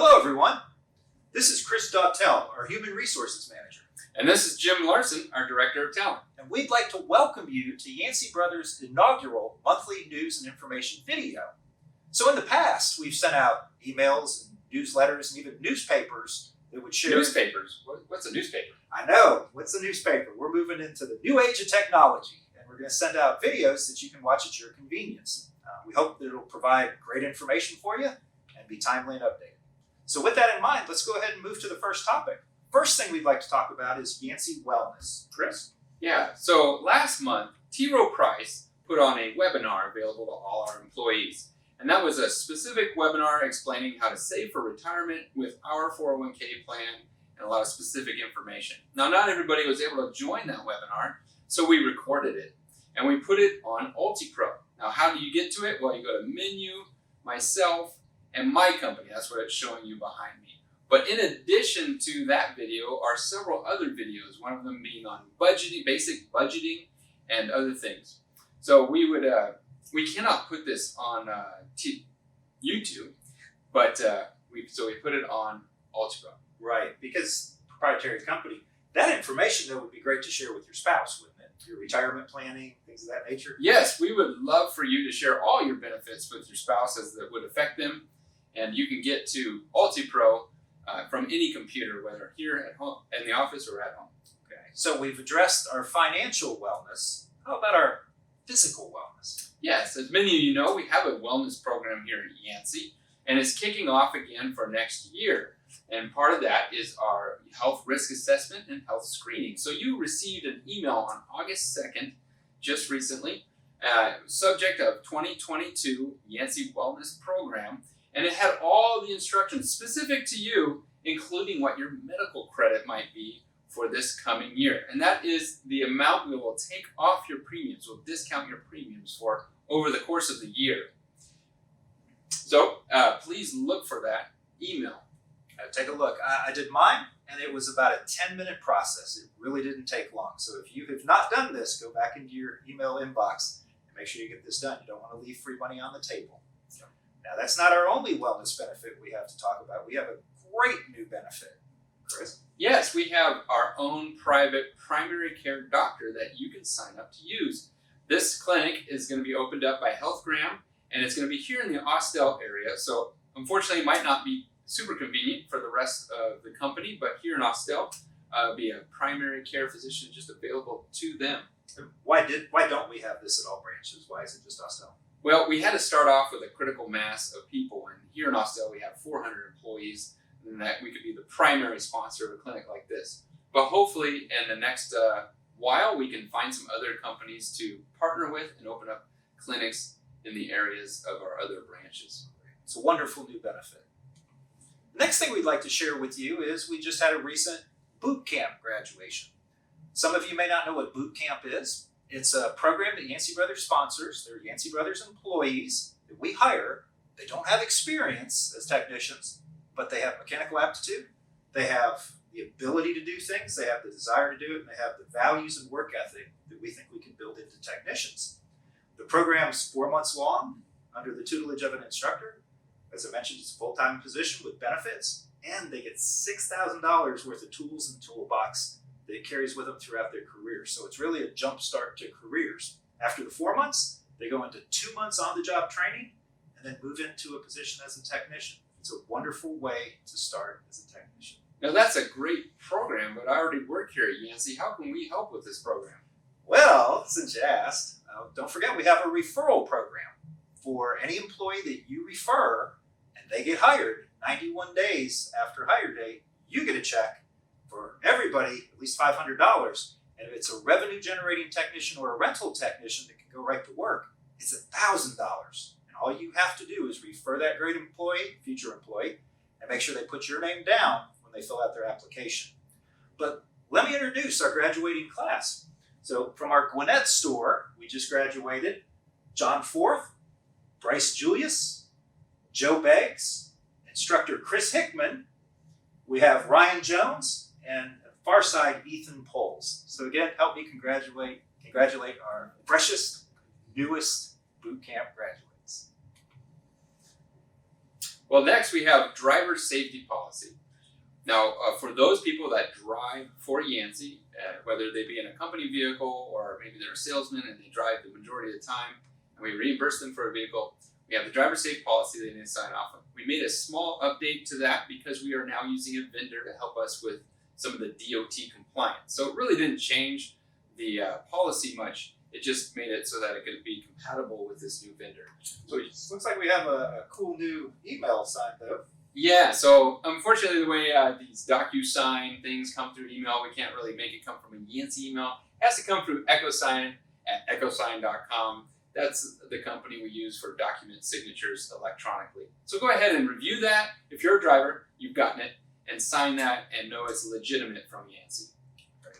Hello, everyone. This is Chris Austell, our Human Resources Manager. And this is Jim Larson, our Director of Talent. And we'd like to welcome you to Yancey Brothers' inaugural monthly news and information video. So in the past, we've sent out emails and newsletters and even newspapers that would share... Newspapers? What's a newspaper? I know. What's a newspaper? We're moving into the new age of technology, and we're going to send out videos that you can watch at your convenience. We hope that it'll provide great information for you and be timely and updated. So with that in mind, let's go ahead and move to the first topic. First thing we'd like to talk about is Yancey Wellness. Chris? Yeah, so last month, T. Rowe Price put on a webinar available to all our employees. And that was a specific webinar explaining how to save for retirement with our 401k plan and a lot of specific information. Now, not everybody was able to join that webinar, so we recorded it and we put it on UltiPro. Now, how do you get to it? Well, you go to Menu, Myself, and My Company. That's what it's showing you behind me. But in addition to that video are several other videos, one of them being on budgeting, basic budgeting, and other things. So we cannot put this on YouTube, but we put it on UltiPro. Right, because proprietary company. That information, though, would be great to share with your spouse, wouldn't it? Your retirement planning, things of that nature. Yes, we would love for you to share all your benefits with your spouse as that would affect them. And you can get to UltiPro from any computer, whether here at home, in the office, or at home. Okay, so we've addressed our financial wellness. How about our physical wellness? Yes, as many of you know, we have a wellness program here at Yancey, and it's kicking off again for next year. And part of that is our health risk assessment and health screening. So you received an email on August 2nd, just recently, subject of 2022 Yancey Wellness Program. And it had all the instructions specific to you, including what your medical credit might be for this coming year. And that is the amount we will take off your premiums. We'll discount your premiums for over the course of the year. So please look for that email. Take a look. I did mine, and it was about a 10-minute process. It really didn't take long. So if you have not done this, go back into your email inbox and make sure you get this done. You don't want to leave free money on the table. Now, that's not our only wellness benefit we have to talk about. We have a great new benefit. Chris? Yes, we have our own private primary care doctor that you can sign up to use. This clinic is going to be opened up by HealthGram, and it's going to be here in the Austell area. So unfortunately, it might not be super convenient for the rest of the company, but here in Austell, be a primary care physician just available to them. Why don't we have this at all branches? Why is it just Austell? Well, we had to start off with a critical mass of people, and here in Austell we have 400 employees, and that we could be the primary sponsor of a clinic like this. But hopefully in the next while, we can find some other companies to partner with and open up clinics in the areas of our other branches. It's a wonderful new benefit. The next thing we'd like to share with you is we just had a recent boot camp graduation. Some of you may not know what boot camp is. It's a program that Yancey Brothers sponsors. They're Yancey Brothers employees that we hire. They don't have experience as technicians, but they have mechanical aptitude. They have the ability to do things. They have the desire to do it, and they have the values and work ethic that we think we can build into technicians. The program's 4 months long under the tutelage of an instructor. As I mentioned, it's a full-time position with benefits, and they get $6,000 worth of tools and toolbox that it carries with them throughout their career. So it's really a jump start to careers. After the 4 months, they go into 2 months on-the-job training and then move into a position as a technician. It's a wonderful way to start as a technician. Now that's a great program, but I already work here at Yancey. How can we help with this program? Well, since you asked, don't forget we have a referral program. For any employee that you refer and they get hired 91 days after hire date, you get a check for everybody, at least $500. And if it's a revenue generating technician or a rental technician that can go right to work, it's $1,000. And all you have to do is refer that great employee, future employee, and make sure they put your name down when they fill out their application. But let me introduce our graduating class. So from our Gwinnett store, we just graduated John Forth, Bryce Julius, Joe Beggs, instructor Chris Hickman. We have Ryan Jones, and far side Ethan Poles. So again, help me congratulate our freshest, newest boot camp graduates. Well, next we have driver safety policy. Now, for those people that drive for Yancey, whether they be in a company vehicle or maybe they're a salesman and they drive the majority of the time, and we reimburse them for a vehicle, we have the driver safety policy they need to sign off on. We made a small update to that because we are now using a vendor to help us with some of the DOT compliance. So it really didn't change the policy much. It just made it so that it could be compatible with this new vendor. So it looks like we have a cool new email sign though. Yeah, so unfortunately the way these DocuSign things come through email, we can't really make it come from a Yancey email. It has to come through EchoSign at echosign.com. That's the company we use for document signatures electronically. So go ahead and review that. If you're a driver, you've gotten it, and sign that and know it's legitimate from Yancey. Right.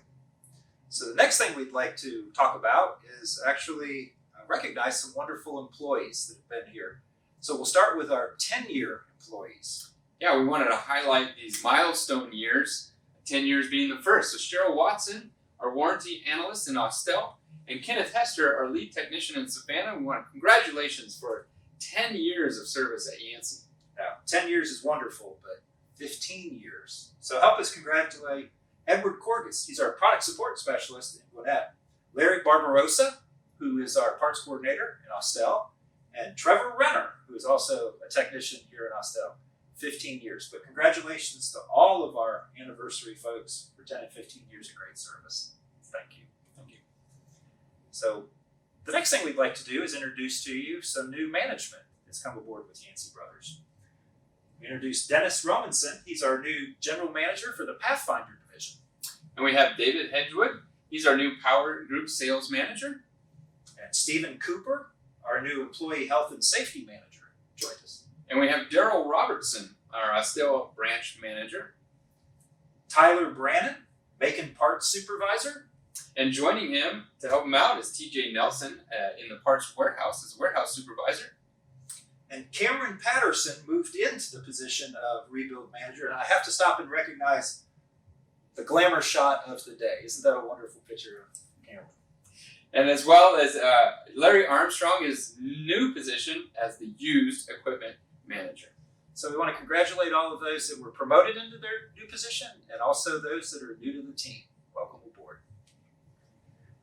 So the next thing we'd like to talk about is actually recognize some wonderful employees that have been here. So we'll start with our 10-year employees. Yeah, we wanted to highlight these milestone years, 10 years being the first. So Cheryl Watson, our warranty analyst in Austell, and Kenneth Hester, our lead technician in Savannah. We want congratulations for 10 years of service at Yancey. Now, 10 years is wonderful, but 15 years. So help us congratulate Edward Corgus. He's our product support specialist in Gwinnett. Larry Barbarossa, who is our parts coordinator in Austell, and Trevor Renner, who is also a technician here in Austell. 15 years. But congratulations to all of our anniversary folks for 10 and 15 years of great service. Thank you. Thank you. So the next thing we'd like to do is introduce to you some new management that's come aboard with Yancey Brothers. We introduced Dennis Romanson. He's our new general manager for the Pathfinder division. And we have David Hedgewood. He's our new Power Group sales manager. And Stephen Cooper, our new employee health and safety manager, joined us. And we have Daryl Robertson, our Austell branch manager. Tyler Brannon, Macon parts supervisor. And joining him to help him out is TJ Nelson in the parts warehouse as warehouse supervisor. And Cameron Patterson moved into the position of rebuild manager. And I have to stop and recognize the glamour shot of the day. Isn't that a wonderful picture of Cameron? And as well as Larry Armstrong, his new position as the used equipment manager. So we want to congratulate all of those that were promoted into their new position and also those that are new to the team. Welcome aboard.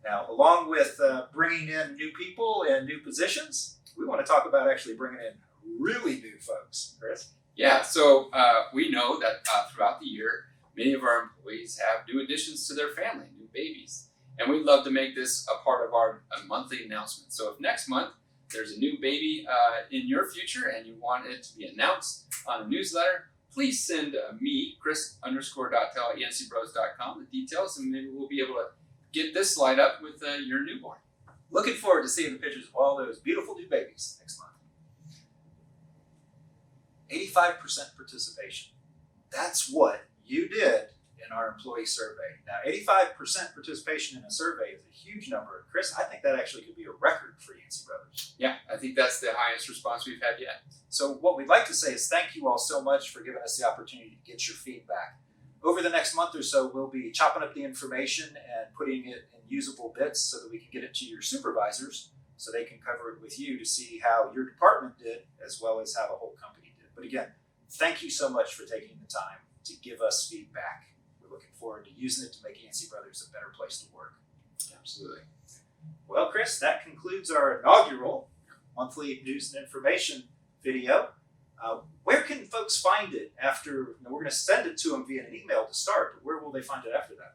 Now, along with bringing in new people and new positions, we want to talk about actually bringing in really new folks. Chris? Yeah, so we know that throughout the year, many of our employees have new additions to their family, new babies. And we'd love to make this a part of our monthly announcement. So if next month there's a new baby in your future and you want it to be announced on a newsletter, please send me, Chris_Dottel@yancybros.com, the details, and maybe we'll be able to get this light up with your newborn. Looking forward to seeing the pictures of all those beautiful new babies next month. 85% participation. That's what you did in our employee survey. Now, 85% participation in a survey is a huge number. Chris, I think that actually could be a record for Yancey Brothers. Yeah, I think that's the highest response we've had yet. So what we'd like to say is thank you all so much for giving us the opportunity to get your feedback. Over the next month or so, we'll be chopping up the information and putting it in usable bits so that we can get it to your supervisors so they can cover it with you to see how your department did as well as how the whole company did. But again, thank you so much for taking the time to give us feedback. We're looking forward to using it to make Yancey Brothers a better place to work. Absolutely. Well, Chris, that concludes our inaugural monthly news and information video. Where can folks find it after? We're going to send it to them via an email to start, but where will they find it after that?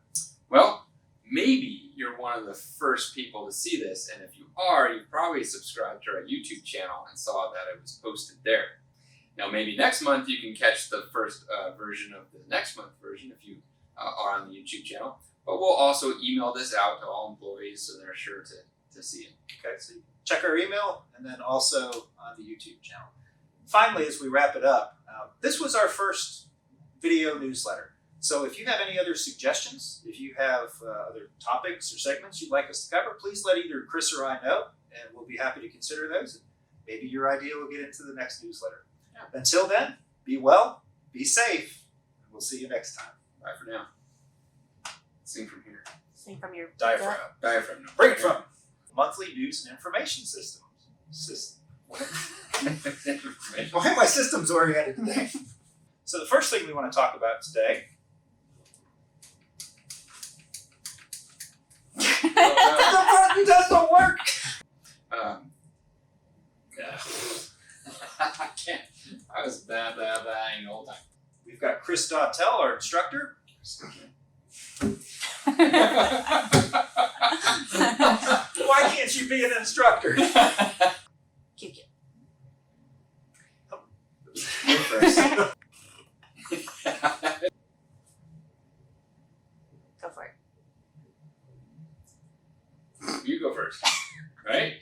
Well, maybe you're one of the first people to see this, and if you are, you probably subscribed to our YouTube channel and saw that it was posted there. Now, maybe next month you can catch the first version of the next month version if you are on the YouTube channel. But we'll also email this out to all employees so they're sure to see it. Okay, so check our email and then also on the YouTube channel. Finally, as we wrap it up, this was our first video newsletter. So if you have any other suggestions, if you have other topics or segments you'd like us to cover, please let either Chris or I know, and we'll be happy to consider those. And maybe your idea will get into the next newsletter. Yeah. Until then, be well, be safe, and we'll see you next time. Bye for now. Sing from here. Sing from your Diaphragm. Diaphragm. No. Bring it from monthly news and information system. Why my system's oriented today? So the first thing we want to talk about today. The button doesn't work. I can't. I was bad the whole time. We've got Chris Austell, our instructor. Why can't you be an instructor? Kick it. Go first. Go for it. You go first. Right?